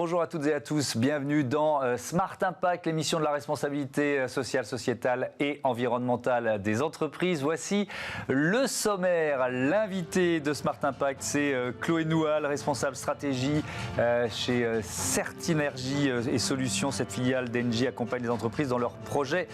bonjour à toutes et à tous, bienvenue dans Smart Impact, l'émission de la responsabilité sociale, sociétale et environnementale des entreprises. Voici le sommaire. L'invité de Smart Impact, c'est Chloé Noual, responsable stratégie chez Certinergie et Solutions. Cette filiale d'Engie accompagne les entreprises dans leurs projets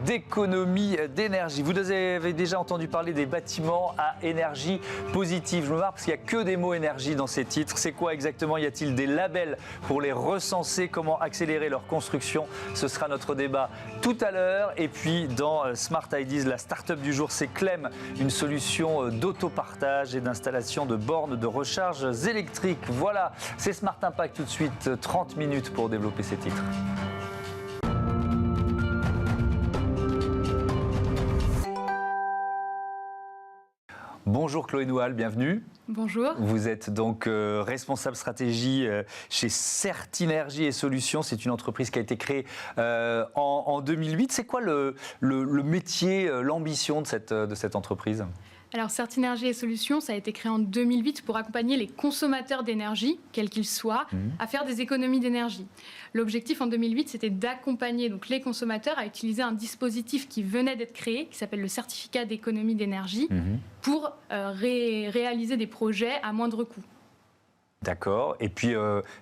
d'économie d'énergie. Vous avez déjà entendu parler des bâtiments à énergie positive. Je me marre parce qu'il n'y a que des mots énergie dans ces titres. C'est quoi exactement? Y a-t-il des labels pour les recenser? Comment accélérer leur construction? Ce sera notre débat tout à l'heure. Et puis dans Smart Ideas, la start-up du jour, c'est Clem, une solution d'autopartage et d'installation de bornes de recharge électriques. Voilà, c'est Smart Impact tout de suite, 30 minutes pour développer ces titres. Bonjour Chloé Noual, bienvenue. Bonjour. Vous êtes donc responsable stratégie chez Certinergie et Solutions. C'est une entreprise qui a été créée en 2008. C'est quoi le métier, l'ambition de cette entreprise ? Alors, Certinergie et Solutions, ça a été créé en 2008 pour accompagner les consommateurs d'énergie, quels qu'ils soient, à faire des économies d'énergie. L'objectif en 2008, c'était d'accompagner donc les consommateurs à utiliser un dispositif qui venait d'être créé, qui s'appelle le certificat d'économie d'énergie, pour réaliser des projets à moindre coût. D'accord. Et puis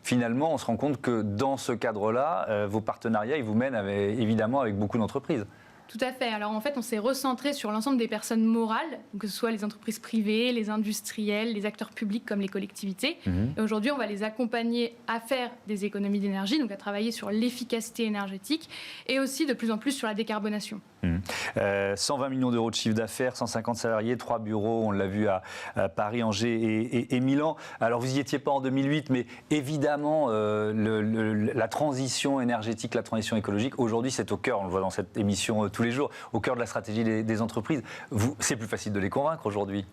finalement, on se rend compte que dans ce cadre-là, vos partenariats, ils vous mènent évidemment avec beaucoup d'entreprises. Tout à fait. Alors en fait, on s'est recentré sur l'ensemble des personnes morales, que ce soit les entreprises privées, les industriels, les acteurs publics comme les collectivités. Et aujourd'hui, on va les accompagner à faire des économies d'énergie, donc à travailler sur l'efficacité énergétique et aussi de plus en plus sur la décarbonation. 120 millions d'euros de chiffre d'affaires, 150 salariés, 3 bureaux, on l'a vu à Paris, Angers et Milan. Alors vous n'y étiez pas en 2008, mais évidemment la transition énergétique, la transition écologique, aujourd'hui c'est au cœur, on le voit dans cette émission tous les jours, au cœur de la stratégie des entreprises. C'est plus facile de les convaincre aujourd'hui.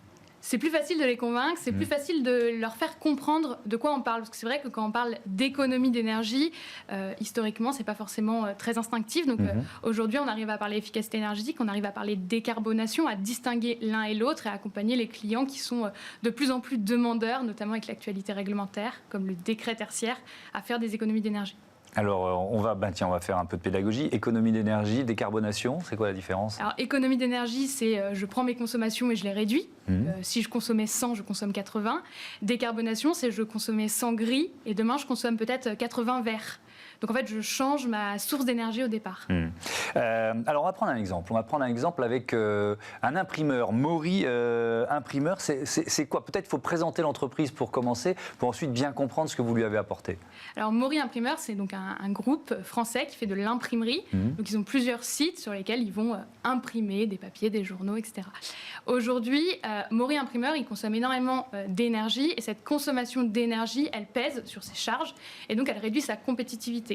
C'est plus facile de les convaincre, c'est plus facile de leur faire comprendre de quoi on parle. Parce que c'est vrai que quand on parle d'économie d'énergie, historiquement, c'est pas forcément très instinctif. Donc aujourd'hui, on arrive à parler efficacité énergétique, on arrive à parler décarbonation, à distinguer l'un et l'autre et à accompagner les clients qui sont de plus en plus demandeurs, notamment avec l'actualité réglementaire, comme le décret tertiaire, à faire des économies d'énergie. Alors, on va faire un peu de pédagogie. Économie d'énergie, décarbonation, c'est quoi la différence? Alors, économie d'énergie, c'est je prends mes consommations et je les réduis. Si je consommais 100, je consomme 80. Décarbonation, c'est je consommais 100 gris et demain, je consomme peut-être 80 verts. Donc en fait, je change ma source d'énergie au départ. Alors on va prendre un exemple. On va prendre un exemple avec un imprimeur. Mori Imprimeur, c'est quoi? Peut-être qu'il faut présenter l'entreprise pour commencer, pour ensuite bien comprendre ce que vous lui avez apporté. Alors Mori Imprimeur, c'est donc un groupe français qui fait de l'imprimerie. Donc ils ont plusieurs sites sur lesquels ils vont imprimer des papiers, des journaux, etc. Aujourd'hui, Mori Imprimeur, il consomme énormément d'énergie et cette consommation d'énergie, elle pèse sur ses charges et donc elle réduit sa compétitivité.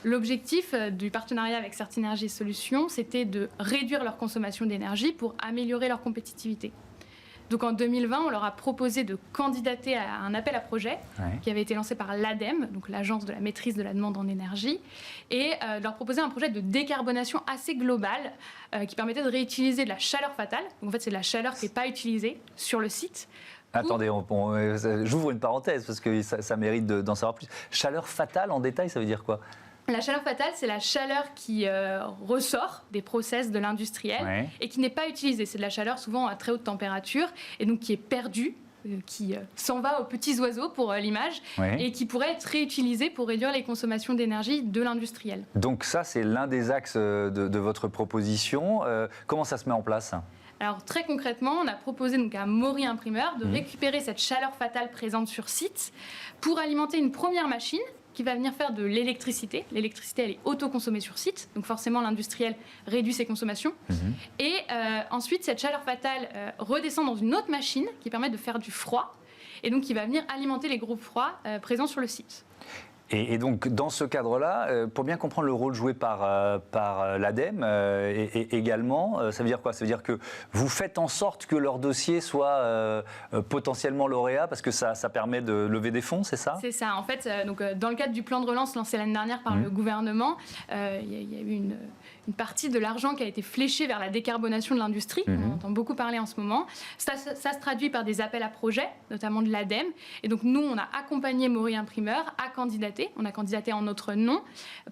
L'objectif du partenariat avec Certinergie et Solutions, c'était de réduire leur consommation d'énergie pour améliorer leur compétitivité. Donc en 2020, on leur a proposé de candidater à un appel à projet qui avait été lancé par l'ADEME, donc l'Agence de la maîtrise de la demande en énergie, et de leur proposer un projet de décarbonation assez global qui permettait de réutiliser de la chaleur fatale. Donc en fait, c'est de la chaleur qui n'est pas utilisée sur le site. Attendez, j'ouvre une parenthèse parce que ça mérite d'en savoir plus. Chaleur fatale, en détail, ça veut dire quoi? La chaleur fatale, c'est la chaleur qui ressort des process de l'industriel et qui n'est pas utilisée. C'est de la chaleur souvent à très haute température et donc qui est perdue, qui s'en va aux petits oiseaux pour l'image et qui pourrait être réutilisée pour réduire les consommations d'énergie de l'industriel. Donc ça, c'est l'un des axes de votre proposition. Comment ça se met en place ? Alors très concrètement, on a proposé donc à Mori Imprimeur de récupérer cette chaleur fatale présente sur site pour alimenter une première machine qui va venir faire de l'électricité. L'électricité, elle est autoconsommée sur site, donc forcément l'industriel réduit ses consommations. Et ensuite, cette chaleur fatale redescend dans une autre machine qui permet de faire du froid, et donc qui va venir alimenter les groupes froids présents sur le site. Et donc, dans ce cadre-là, pour bien comprendre le rôle joué par l'ADEME également, ça veut dire quoi? Ça veut dire que vous faites en sorte que leur dossier soit potentiellement lauréat parce que ça permet de lever des fonds, c'est ça? C'est ça. En fait, donc, dans le cadre du plan de relance lancé l'année dernière par le gouvernement, il y a eu une partie de l'argent qui a été fléché vers la décarbonation de l'industrie. On entend beaucoup parler en ce moment. Ça se traduit par des appels à projets, notamment de l'ADEME. Et donc nous, on a accompagné Maury Imprimeur à candidater. On a candidaté en notre nom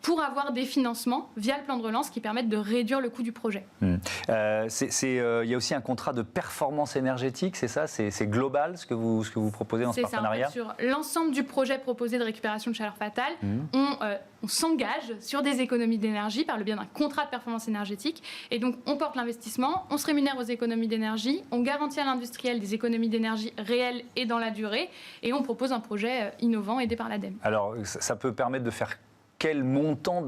pour avoir des financements via le plan de relance qui permettent de réduire le coût du projet. Il y a aussi un contrat de performance énergétique, c'est ça? C'est global ce que vous proposez dans ce partenariat? C'est ça, en fait, sur l'ensemble du projet proposé de récupération de chaleur fatale, on s'engage sur des économies d'énergie par le biais d'un contrat de performance énergétique. Et donc, on porte l'investissement, on se rémunère aux économies d'énergie, on garantit à l'industriel des économies d'énergie réelles et dans la durée, et on propose un projet innovant aidé par l'ADEME. Alors, ça peut permettre de faire quel montant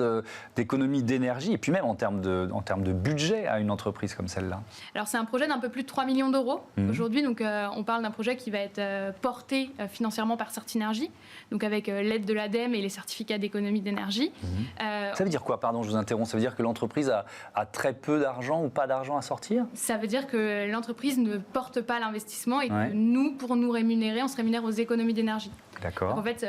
d'économie d'énergie, et puis même en termes de budget à une entreprise comme celle-là? Alors c'est un projet d'un peu plus de 3 millions d'euros aujourd'hui, donc on parle d'un projet qui va être porté financièrement par Certinergie, donc avec l'aide de l'ADEME et les certificats d'économie d'énergie. Ça veut dire quoi? Pardon, je vous interromps. Ça veut dire que l'entreprise a très peu d'argent ou pas d'argent à sortir? Ça veut dire que l'entreprise ne porte pas l'investissement et que nous, pour nous rémunérer, on se rémunère aux économies d'énergie. D'accord. Donc en fait,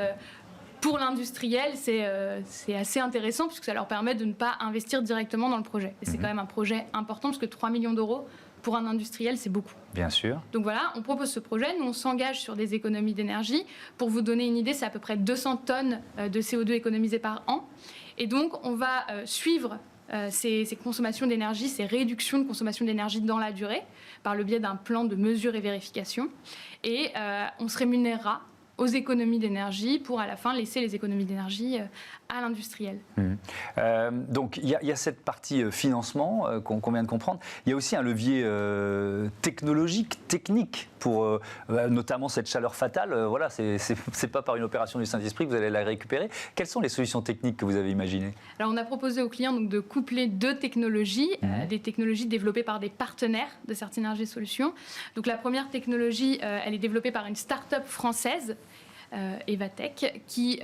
pour l'industriel, c'est assez intéressant puisque ça leur permet de ne pas investir directement dans le projet. Et c'est quand même un projet important parce que 3 millions d'euros pour un industriel, c'est beaucoup. Bien sûr. Donc voilà, on propose ce projet. Nous, on s'engage sur des économies d'énergie. Pour vous donner une idée, c'est à peu près 200 tonnes de CO2 économisées par an. Et donc, on va suivre ces consommations d'énergie, ces réductions de consommation d'énergie dans la durée par le biais d'un plan de mesure et vérification. Et on se rémunérera aux économies d'énergie pour à la fin laisser les économies d'énergie à l'industriel. Donc il y a cette partie financement qu'on vient de comprendre. Il y a aussi un levier technologique, technique pour notamment cette chaleur fatale. Voilà, c'est pas par une opération du Saint-Esprit que vous allez la récupérer. Quelles sont les solutions techniques que vous avez imaginées? Alors on a proposé aux clients donc, de coupler deux technologies, des technologies développées par des partenaires de Certinergie Solutions. Donc la première technologie, elle est développée par une start-up française, Evatech, qui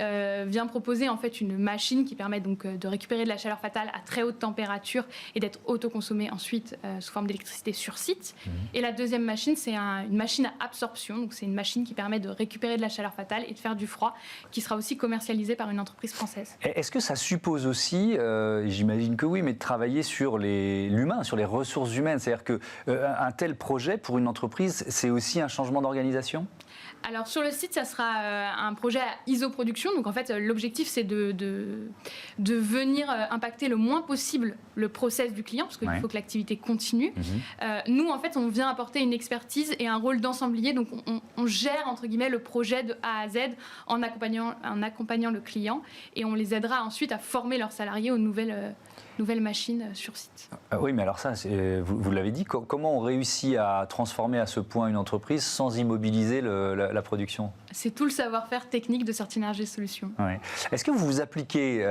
vient proposer en fait une machine qui permet donc de récupérer de la chaleur fatale à très haute température et d'être autoconsommée ensuite sous forme d'électricité sur site. Et la deuxième machine, c'est une machine à absorption, donc c'est une machine qui permet de récupérer de la chaleur fatale et de faire du froid, qui sera aussi commercialisée par une entreprise française. Est-ce que ça suppose aussi, j'imagine que oui, mais de travailler sur l'humain, sur les ressources humaines? C'est-à-dire qu'un tel projet pour une entreprise, c'est aussi un changement d'organisation? Alors sur le site, ça sera un projet à isoproduction. Donc en fait, l'objectif, c'est de venir impacter le moins possible le process du client, parce qu'il faut que l'activité continue. Nous, en fait, on vient apporter une expertise et un rôle d'ensemblier. Donc on gère, entre guillemets, le projet de A à Z en accompagnant le client. Et on les aidera ensuite à former leurs salariés aux nouvelles machines sur site. Oui, mais alors ça, vous l'avez dit, comment on réussit à transformer à ce point une entreprise sans immobiliser la production? C'est tout le savoir-faire technique de Certinergie Solutions. Ouais. Est-ce que vous appliquez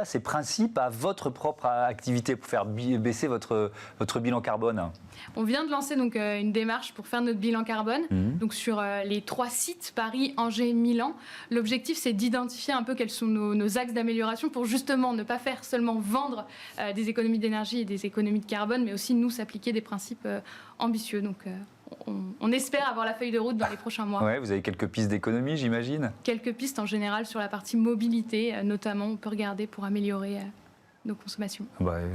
ces principes à votre propre activité pour faire baisser votre bilan carbone? On vient de lancer donc une démarche pour faire notre bilan carbone. Donc sur les 3 sites, Paris, Angers, Milan. L'objectif, c'est d'identifier un peu quels sont nos axes d'amélioration pour justement ne pas faire seulement vendre des économies d'énergie et des économies de carbone, mais aussi nous s'appliquer des principes ambitieux. Donc on espère avoir la feuille de route dans les prochains mois. Ouais, vous avez quelques pistes d'économie, j'imagine? Quelques pistes en général sur la partie mobilité, notamment, on peut regarder pour améliorer nos consommations.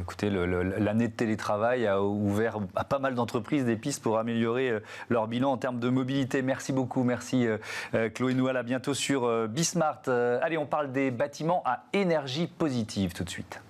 Écoutez, l'année de télétravail a ouvert à pas mal d'entreprises des pistes pour améliorer leur bilan en termes de mobilité. Merci beaucoup, merci Chloé Noual, à bientôt sur Bismart. Allez, on parle des bâtiments à énergie positive tout de suite.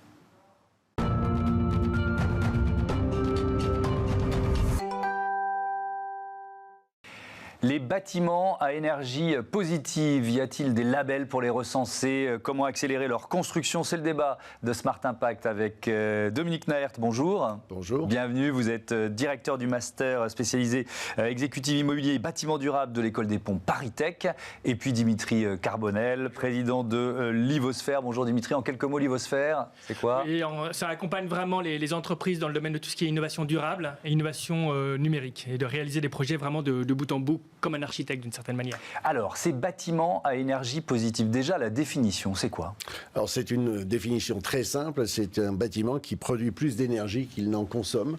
Les bâtiments à énergie positive, y a-t-il des labels pour les recenser? Comment accélérer leur construction? C'est le débat de Smart Impact avec Dominique Naert. Bonjour. Bonjour. Bienvenue, vous êtes directeur du master spécialisé exécutif immobilier et bâtiment durable de l'école des ponts ParisTech. Et puis Dimitri Carbonel, président de Livosphère. Bonjour Dimitri, en quelques mots, Livosphère, c'est quoi? Ça accompagne vraiment les entreprises dans le domaine de tout ce qui est innovation durable et innovation numérique, et de réaliser des projets vraiment de bout en bout, comme un architecte d'une certaine manière. Alors, ces bâtiments à énergie positive, déjà la définition, c'est quoi? Alors c'est une définition très simple, c'est un bâtiment qui produit plus d'énergie qu'il n'en consomme.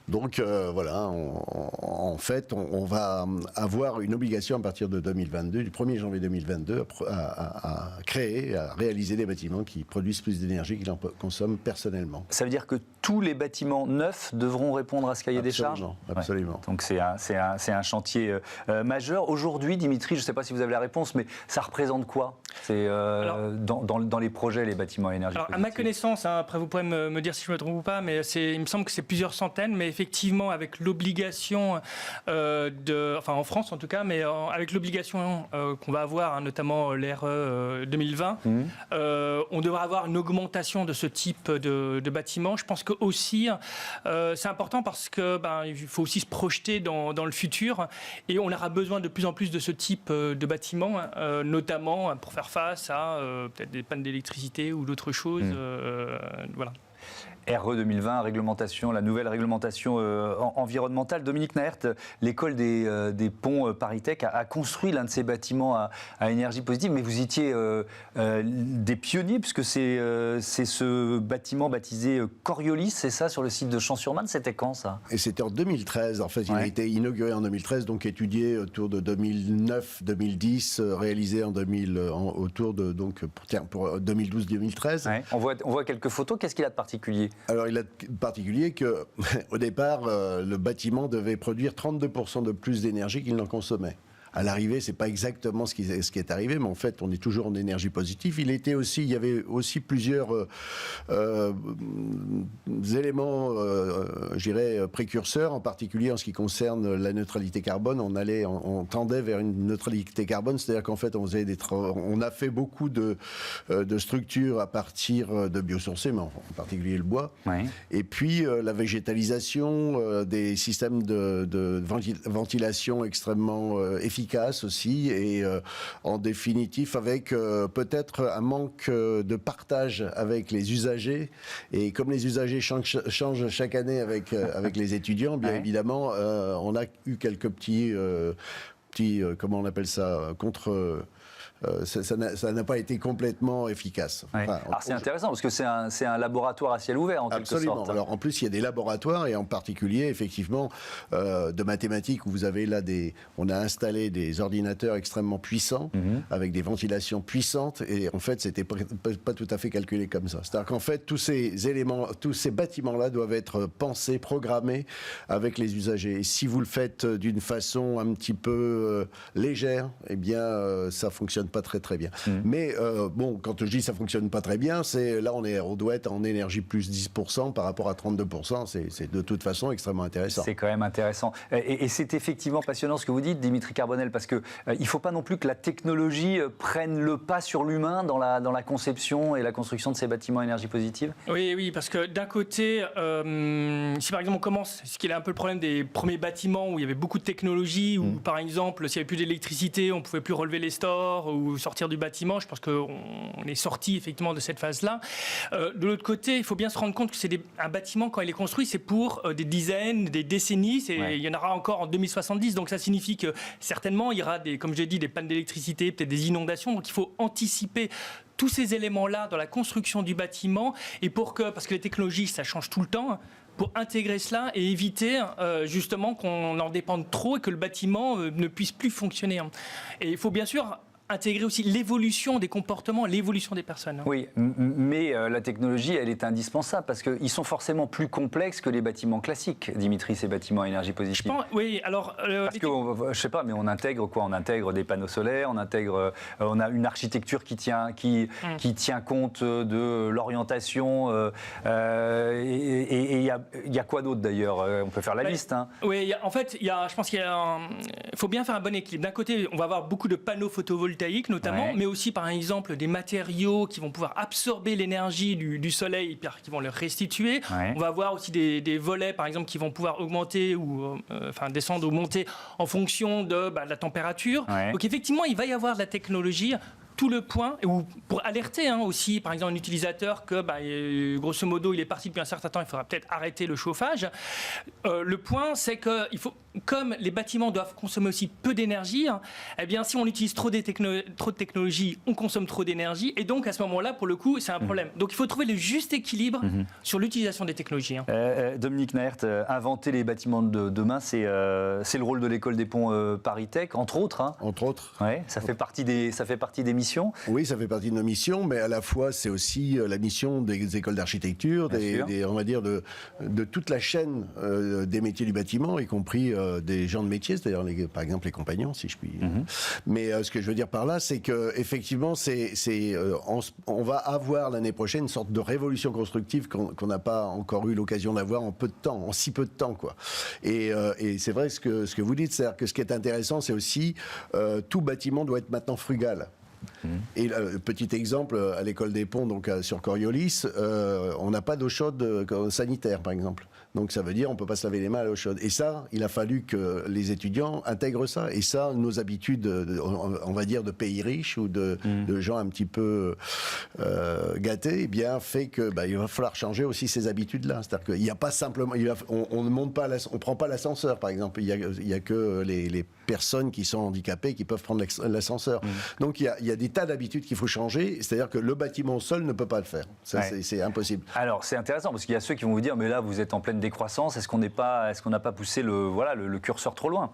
Donc voilà, en fait, on va avoir une obligation à partir de 2022, du 1er janvier 2022, à créer, à réaliser des bâtiments qui produisent plus d'énergie qu'ils en consomment personnellement. Ça veut dire que tous les bâtiments neufs devront répondre à ce cahier des charges ? Absolument. Ouais. Donc c'est un chantier majeur. Aujourd'hui, Dimitri, je ne sais pas si vous avez la réponse, mais ça représente quoi dans les projets, les bâtiments à énergie positive ? À ma connaissance, après vous pourrez me dire si je me trompe ou pas, mais il me semble que c'est plusieurs centaines, mais effectivement avec l'obligation en France en tout cas, mais avec l'obligation qu'on va avoir, notamment l'RE 2020, on devra avoir une augmentation de ce type de bâtiment. Je pense que aussi c'est important parce que il faut aussi se projeter dans le futur et on aura besoin de plus en plus de ce type de bâtiments, notamment pour faire face à peut-être des pannes d'électricité ou d'autres choses. Voilà. RE 2020, la nouvelle réglementation environnementale. Dominique Naert, l'école des ponts ParisTech a construit l'un de ces bâtiments à énergie positive, mais vous étiez des pionniers, puisque c'est ce bâtiment baptisé Coriolis, c'est ça, sur le site de Champs-sur-Marne. C'était quand ça ? Et c'était en 2013, en fait, il a été inauguré en 2013, donc étudié autour de 2009-2010, réalisé autour de pour 2012-2013. Ouais. On voit quelques photos. Qu'est-ce qu'il a de particulier ? Alors, il a de particulier qu'au départ, le bâtiment devait produire 32% de plus d'énergie qu'il n'en consommait. À l'arrivée, c'est pas exactement ce qui est arrivé, mais en fait, on est toujours en énergie positive. Il y avait aussi plusieurs éléments, je dirais, précurseurs, en particulier en ce qui concerne la neutralité carbone. On tendait vers une neutralité carbone, c'est-à-dire qu'en fait, on a fait beaucoup de structures à partir de biosourcés, mais en particulier le bois. Ouais. Et puis la végétalisation, des systèmes de ventilation extrêmement efficaces aussi, et en définitive avec peut-être un manque de partage avec les usagers, et comme les usagers changent chaque année avec les étudiants, bien évidemment on a eu quelques petits comment on appelle ça, ça n'a pas été complètement efficace. Ouais. Enfin, alors c'est intéressant parce que c'est un laboratoire à ciel ouvert en quelque sorte. Absolument. Alors en plus il y a des laboratoires, et en particulier effectivement de mathématiques, où vous avez là on a installé des ordinateurs extrêmement puissants avec des ventilations puissantes, et en fait c'était pas tout à fait calculé comme ça. C'est-à-dire qu'en fait tous ces bâtiments-là doivent être pensés, programmés avec les usagers. Et si vous le faites d'une façon un petit peu légère, eh bien ça fonctionne pas très très bien. Mais bon, quand je dis ça fonctionne pas très bien, c'est là on doit être en énergie plus 10% par rapport à 32%. C'est de toute façon extrêmement intéressant. C'est quand même intéressant. Et c'est effectivement passionnant ce que vous dites, Dimitri Carbonel, parce que il faut pas non plus que la technologie prenne le pas sur l'humain dans la conception et la construction de ces bâtiments à énergie positive. Oui, parce que d'un côté, si par exemple on commence, ce qui est un peu le problème des premiers bâtiments où il y avait beaucoup de technologie, où par exemple s'il n'y avait plus d'électricité, on pouvait plus relever les stores ou sortir du bâtiment. Je pense qu'on est sorti effectivement de cette phase-là. De l'autre côté, il faut bien se rendre compte que c'est un bâtiment, quand il est construit, c'est pour des dizaines, des décennies. Il y en aura encore en 2070. Donc ça signifie que certainement il y aura comme je l'ai dit, des pannes d'électricité, peut-être des inondations. Donc il faut anticiper tous ces éléments-là dans la construction du bâtiment, et parce que les technologies, ça change tout le temps, pour intégrer cela et éviter justement qu'on en dépende trop et que le bâtiment ne puisse plus fonctionner. Et il faut bien sûr intégrer aussi l'évolution des comportements, l'évolution des personnes. Oui, mais la technologie, elle est indispensable parce qu'ils sont forcément plus complexes que les bâtiments classiques, Dimitri, ces bâtiments à énergie positive. Oui, alors... parce que, je sais pas, mais on intègre quoi ? On intègre des panneaux solaires, on a une architecture qui tient compte de l'orientation, et il y a quoi d'autre d'ailleurs ? On peut faire la liste. Hein. Oui, en fait, je pense qu'il faut bien faire un bon équilibre. D'un côté, on va avoir beaucoup de panneaux photovoltaïques notamment, mais aussi par exemple des matériaux qui vont pouvoir absorber l'énergie du soleil et qui vont le restituer. On va avoir aussi des volets par exemple qui vont pouvoir augmenter ou descendre ou monter en fonction de la température. Donc effectivement, il va y avoir de la technologie. Tout le point, ou pour alerter aussi, par exemple, un utilisateur que, grosso modo, il est parti depuis un certain temps, il faudra peut-être arrêter le chauffage. Le point, c'est qu'il faut comme les bâtiments doivent consommer aussi peu d'énergie, eh bien, si on utilise trop de technologies, on consomme trop d'énergie. Et donc, à ce moment-là, pour le coup, c'est un problème. Donc, il faut trouver le juste équilibre sur l'utilisation des technologies. Dominique Naert, inventer les bâtiments de demain, c'est le rôle de l'école des ponts ParisTech, entre autres. Entre autres. Ouais, ça fait partie des missions. Oui, ça fait partie de nos missions, mais à la fois, c'est aussi la mission des écoles d'architecture, on va dire de toute la chaîne des métiers du bâtiment, y compris des gens de métier, c'est-à-dire par exemple les compagnons, si je puis. Mais ce que je veux dire par là, c'est que effectivement, on va avoir l'année prochaine une sorte de révolution constructive qu'on n'a pas encore eu l'occasion d'avoir en si peu de temps, quoi. Et c'est vrai ce que vous dites, c'est-à-dire que ce qui est intéressant, c'est aussi tout bâtiment doit être maintenant frugal. Et petit exemple, à l'école des ponts, donc sur Coriolis, on n'a pas d'eau chaude sanitaire, par exemple. Donc ça veut dire on ne peut pas se laver les mains à l'eau chaude. Et ça, il a fallu que les étudiants intègrent ça. Et ça, nos habitudes, on va dire, de pays riches ou de gens un petit peu gâtés, eh bien, fait que il va falloir changer aussi ces habitudes-là. C'est-à-dire qu'il n'y a pas simplement... on ne monte pas, on prend pas l'ascenseur, par exemple. Il y a que les personnes qui sont handicapées qui peuvent prendre l'ascenseur. Donc il y a des tas d'habitudes qu'il faut changer. C'est-à-dire que le bâtiment seul ne peut pas le faire. Ça, c'est impossible. Alors c'est intéressant parce qu'il y a ceux qui vont vous dire mais là vous êtes en pleine décroissance. Est-ce qu'on n'a pas poussé le curseur trop loin?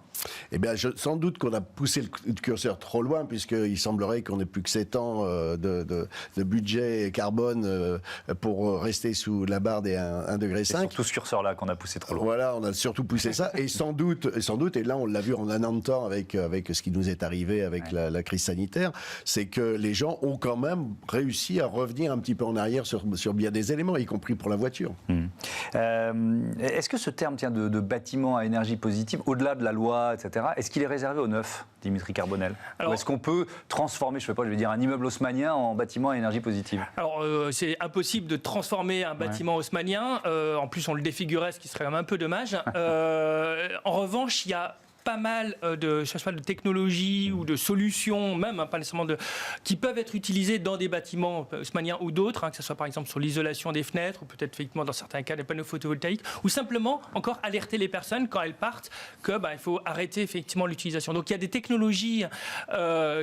Eh bien, sans doute qu'on a poussé le curseur trop loin, puisqu'il semblerait qu'on n'ait plus que 7 ans de budget carbone pour rester sous la barre des 1,5 degré. C'est surtout ce curseur-là qu'on a poussé trop loin. Voilà, on a surtout poussé ça. Et sans doute, et là on l'a vu en un an de temps avec ce qui nous est arrivé avec la crise sanitaire, c'est que les gens ont quand même réussi à revenir un petit peu en arrière sur bien des éléments, y compris pour la voiture. Est-ce que ce terme de bâtiment à énergie positive, au-delà de la loi, etc., est-ce qu'il est réservé aux neufs, Dimitri Carbonel? Ou est-ce qu'on peut transformer, je vais dire, un immeuble haussmannien en bâtiment à énergie positive? Alors, c'est impossible de transformer un bâtiment haussmannien. En plus, on le défigurait, ce qui serait quand même un peu dommage. En revanche, il y a pas mal de technologies ou de solutions, même pas nécessairement qui peuvent être utilisées dans des bâtiments haussmanniens ou d'autres, que ce soit par exemple sur l'isolation des fenêtres ou peut-être effectivement dans certains cas des panneaux photovoltaïques, ou simplement encore alerter les personnes quand elles partent que il faut arrêter effectivement l'utilisation. Donc il y a des technologies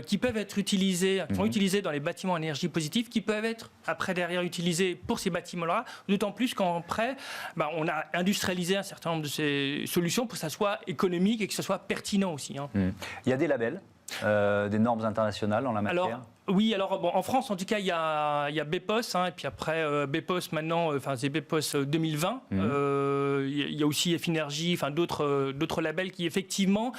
qui peuvent être utilisées, qui sont utilisées dans les bâtiments à énergie positive, qui peuvent être après derrière utilisées pour ces bâtiments-là, d'autant plus qu'après on a industrialisé un certain nombre de ces solutions pour que ça soit économique et que ce soit pertinent aussi. Il y a des labels, des normes internationales en la matière? Oui, en France, en tout cas, il y a BPOS, et puis après BPOS maintenant, c'est BPOS 2020. Il y a aussi F-Énergie, d'autres labels qui effectivement,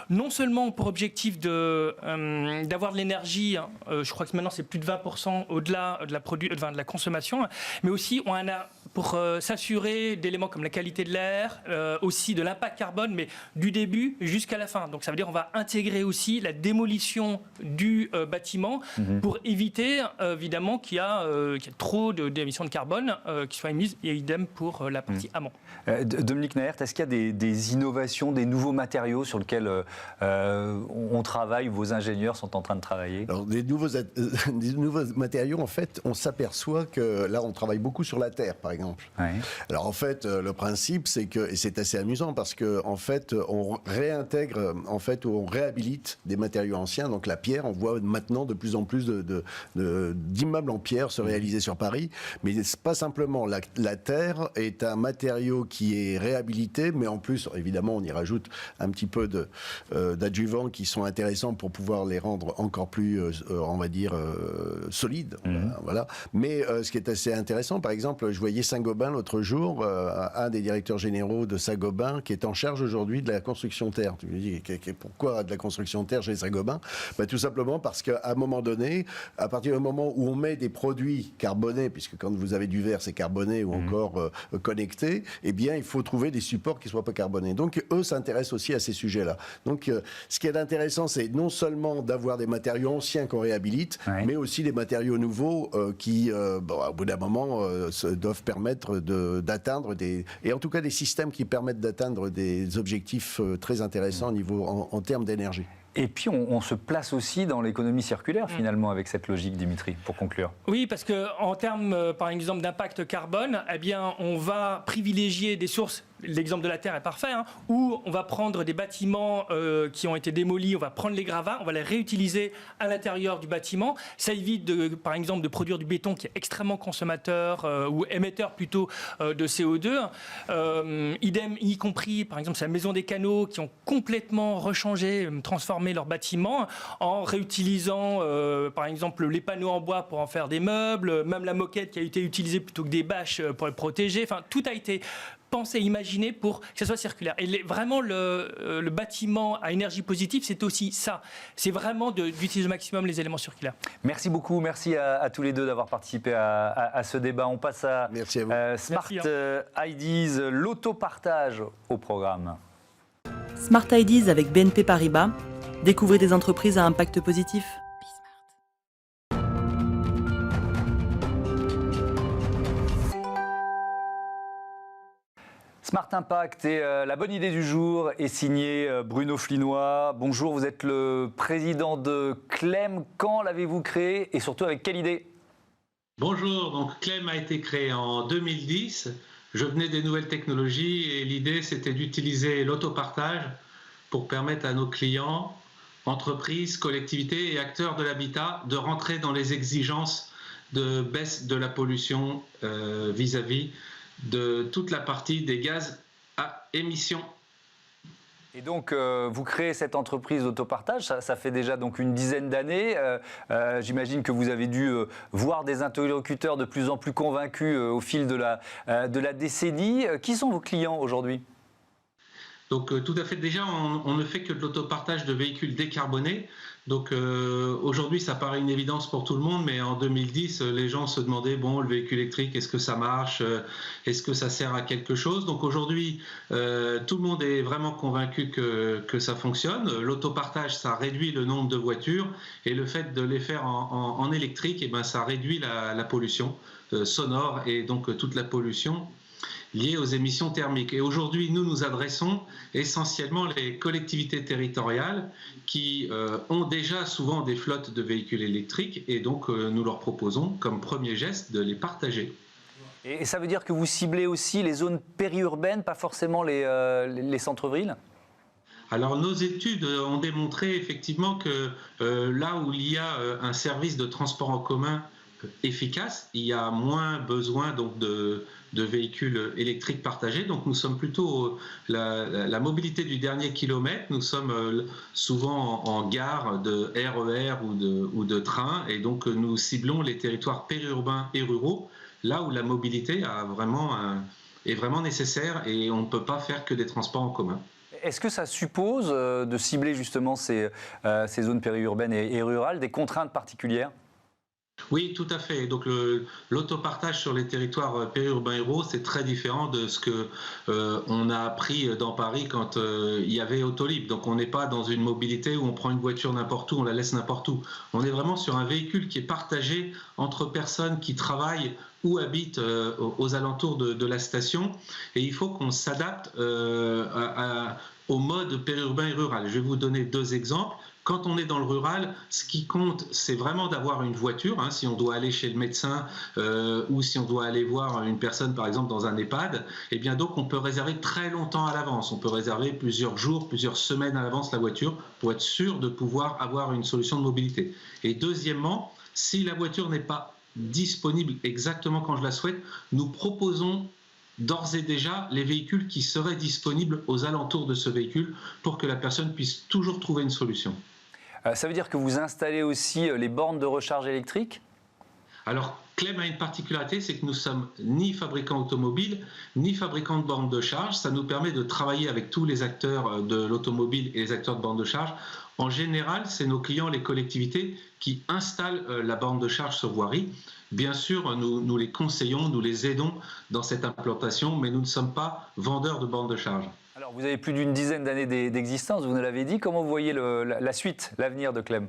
non seulement ont pour objectif d'avoir de l'énergie, je crois que maintenant c'est plus de 20% au-delà de la consommation, mais aussi on a pour s'assurer d'éléments comme la qualité de l'air, aussi de l'impact carbone, mais du début jusqu'à la fin. Donc ça veut dire on va intégrer aussi la démolition du bâtiment pour éviter évidemment qu'il y a trop d'émissions de carbone qui soient émises, et idem pour la partie amont. Dominique Naert, est-ce qu'il y a des innovations, des nouveaux matériaux sur lesquels on travaille, vos ingénieurs sont en train de travailler? Alors des nouveaux matériaux, en fait, on s'aperçoit que là on travaille beaucoup sur la terre, par exemple. Alors en fait, le principe c'est que, et c'est assez amusant parce que en fait on réintègre, ou on réhabilite des matériaux anciens. Donc la pierre, on voit maintenant de plus en plus d'immeubles en pierre se réaliser sur Paris, mais c'est pas simplement. La terre est un matériau qui est réhabilité, mais en plus, évidemment, on y rajoute un petit peu d'adjuvants qui sont intéressants pour pouvoir les rendre encore plus, on va dire, solides. Voilà. Mais ce qui est assez intéressant, par exemple, je voyais Saint-Gobain l'autre jour, un des directeurs généraux de Saint-Gobain qui est en charge aujourd'hui de la construction terre. Tu me dis, pourquoi de la construction terre chez Saint-Gobain? Tout simplement parce qu'à un moment donné, à partir du moment où on met des produits carbonés, puisque quand vous avez du verre, c'est carboné ou encore connecté, eh bien, il faut trouver des supports qui ne soient pas carbonés. Donc, eux s'intéressent aussi à ces sujets-là. Donc, ce qui est intéressant, c'est non seulement d'avoir des matériaux anciens qu'on réhabilite, mais aussi des matériaux nouveaux qui, au bout d'un moment, doivent permettre d'atteindre et en tout cas des systèmes qui permettent d'atteindre des objectifs très intéressants en termes d'énergie. Et puis on se place aussi dans l'économie circulaire finalement avec cette logique, Dimitri, pour conclure. Oui, parce qu'en termes par exemple d'impact carbone, eh bien on va privilégier des sources l'exemple de la Terre est parfait, hein, où on va prendre des bâtiments qui ont été démolis, on va prendre les gravats, on va les réutiliser à l'intérieur du bâtiment. Ça évite, par exemple, de produire du béton qui est extrêmement consommateur ou émetteur plutôt de CO2. Idem, y compris, par exemple, c'est la Maison des Canaux qui ont complètement rechangé, transformé leurs bâtiments en réutilisant, par exemple, les panneaux en bois pour en faire des meubles, même la moquette qui a été utilisée plutôt que des bâches pour les protéger. Enfin, tout a été pensé, imaginé pour que ça soit circulaire. Et vraiment, le bâtiment à énergie positive, c'est aussi ça. C'est vraiment d'utiliser au maximum les éléments circulaires. Merci beaucoup. Merci à tous les deux d'avoir participé à ce débat. On passe à Smart IDs, l'autopartage au programme. Smart IDs avec BNP Paribas. Découvrez des entreprises à impact positif. Smart Impact et la bonne idée du jour est signée Bruno Flinois. Bonjour, vous êtes le président de Clem. Quand l'avez-vous créé et surtout avec quelle idée? Bonjour, donc Clem a été créé en 2010. Je venais des nouvelles technologies et l'idée c'était d'utiliser l'autopartage pour permettre à nos clients, entreprises, collectivités et acteurs de l'habitat de rentrer dans les exigences de baisse de la pollution vis-à-vis de toute la partie des gaz à émissions. Et donc, vous créez cette entreprise d'autopartage, ça fait déjà donc une dizaine d'années. J'imagine que vous avez dû voir des interlocuteurs de plus en plus convaincus au fil de la décennie. Qui sont vos clients aujourd'hui ? Donc tout à fait, déjà on ne fait que de l'autopartage de véhicules décarbonés. Donc aujourd'hui ça paraît une évidence pour tout le monde, mais en 2010 les gens se demandaient, bon, le véhicule électrique, est-ce que ça marche, est-ce que ça sert à quelque chose? Donc aujourd'hui tout le monde est vraiment convaincu que ça fonctionne. L'autopartage, ça réduit le nombre de voitures, et le fait de les faire en électrique, eh ben, ça réduit la pollution sonore et donc toute la pollution liées aux émissions thermiques. Et aujourd'hui, nous adressons essentiellement les collectivités territoriales qui ont déjà souvent des flottes de véhicules électriques, et donc nous leur proposons comme premier geste de les partager. Et ça veut dire que vous ciblez aussi les zones périurbaines, pas forcément les centres-villes ? Alors nos études ont démontré effectivement que là où il y a un service de transport en commun efficace, il y a moins besoin donc de véhicules électriques partagés. Donc nous sommes plutôt la mobilité du dernier kilomètre. Nous sommes souvent en gare de RER ou de train, et donc nous ciblons les territoires périurbains et ruraux, là où la mobilité est vraiment nécessaire et on ne peut pas faire que des transports en commun. Est-ce que ça suppose de cibler justement ces zones périurbaines et rurales, des contraintes particulières ? Oui, tout à fait. Donc l'autopartage sur les territoires périurbains et ruraux, c'est très différent de ce que on a appris dans Paris quand il y avait Autolib. Donc on n'est pas dans une mobilité où on prend une voiture n'importe où, on la laisse n'importe où. On est vraiment sur un véhicule qui est partagé entre personnes qui travaillent ou habitent aux alentours de la station, et il faut qu'on s'adapte au mode périurbain et rural. Je vais vous donner deux exemples. Quand on est dans le rural, ce qui compte, c'est vraiment d'avoir une voiture. Hein, si on doit aller chez le médecin ou si on doit aller voir une personne, par exemple, dans un EHPAD, eh bien donc on peut réserver très longtemps à l'avance. On peut réserver plusieurs jours, plusieurs semaines à l'avance la voiture pour être sûr de pouvoir avoir une solution de mobilité. Et deuxièmement, si la voiture n'est pas disponible exactement quand je la souhaite, nous proposons d'ores et déjà les véhicules qui seraient disponibles aux alentours de ce véhicule pour que la personne puisse toujours trouver une solution. Ça veut dire que vous installez aussi les bornes de recharge électrique ? Alors, Clem a une particularité, c'est que nous ne sommes ni fabricants automobiles, ni fabricants de bornes de charge. Ça nous permet de travailler avec tous les acteurs de l'automobile et les acteurs de bornes de charge. En général, c'est nos clients, les collectivités, qui installent la borne de charge sur voirie. Bien sûr, nous les conseillons, nous les aidons dans cette implantation, mais nous ne sommes pas vendeurs de bornes de charge. Alors, vous avez plus d'une dizaine d'années d'existence, vous nous l'avez dit. Comment vous voyez la suite, l'avenir de Clem ?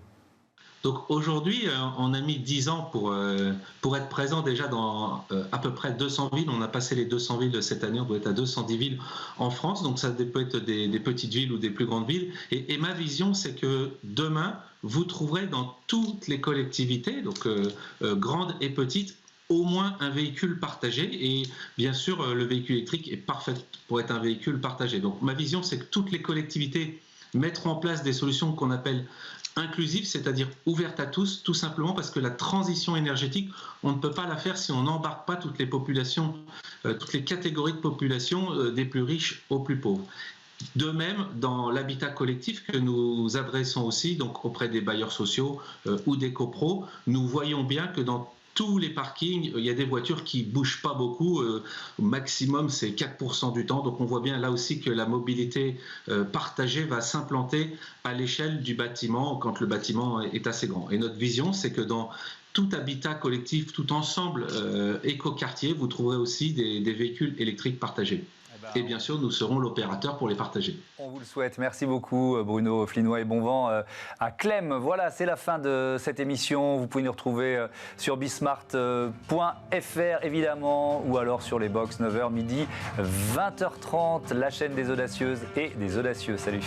Donc aujourd'hui, on a mis 10 ans pour être présent déjà dans à peu près 200 villes. On a passé les 200 villes cette année, on doit être à 210 villes en France. Donc ça peut être des petites villes ou des plus grandes villes. Et ma vision, c'est que demain, vous trouverez dans toutes les collectivités, donc grandes et petites, au moins un véhicule partagé. Et bien sûr, le véhicule électrique est parfait pour être un véhicule partagé. Donc ma vision, c'est que toutes les collectivités mettront en place des solutions qu'on appelle inclusive, c'est-à-dire ouverte à tous, tout simplement parce que la transition énergétique, on ne peut pas la faire si on n'embarque pas toutes les populations, toutes les catégories de population, des plus riches aux plus pauvres. De même, dans l'habitat collectif que nous adressons aussi donc auprès des bailleurs sociaux ou des copros, nous voyons bien que dans tous les parkings, il y a des voitures qui ne bougent pas beaucoup, au maximum c'est 4% du temps, donc on voit bien là aussi que la mobilité partagée va s'implanter à l'échelle du bâtiment quand le bâtiment est assez grand. Et notre vision, c'est que dans tout habitat collectif, tout ensemble écoquartier, vous trouverez aussi des véhicules électriques partagés. Et bien sûr, nous serons l'opérateur pour les partager. On vous le souhaite. Merci beaucoup, Bruno Flinois, et bon vent à Clem. Voilà, c'est la fin de cette émission. Vous pouvez nous retrouver sur bismart.fr, évidemment, ou alors sur les box 9h, midi, 20h30, la chaîne des audacieuses et des audacieux. Salut.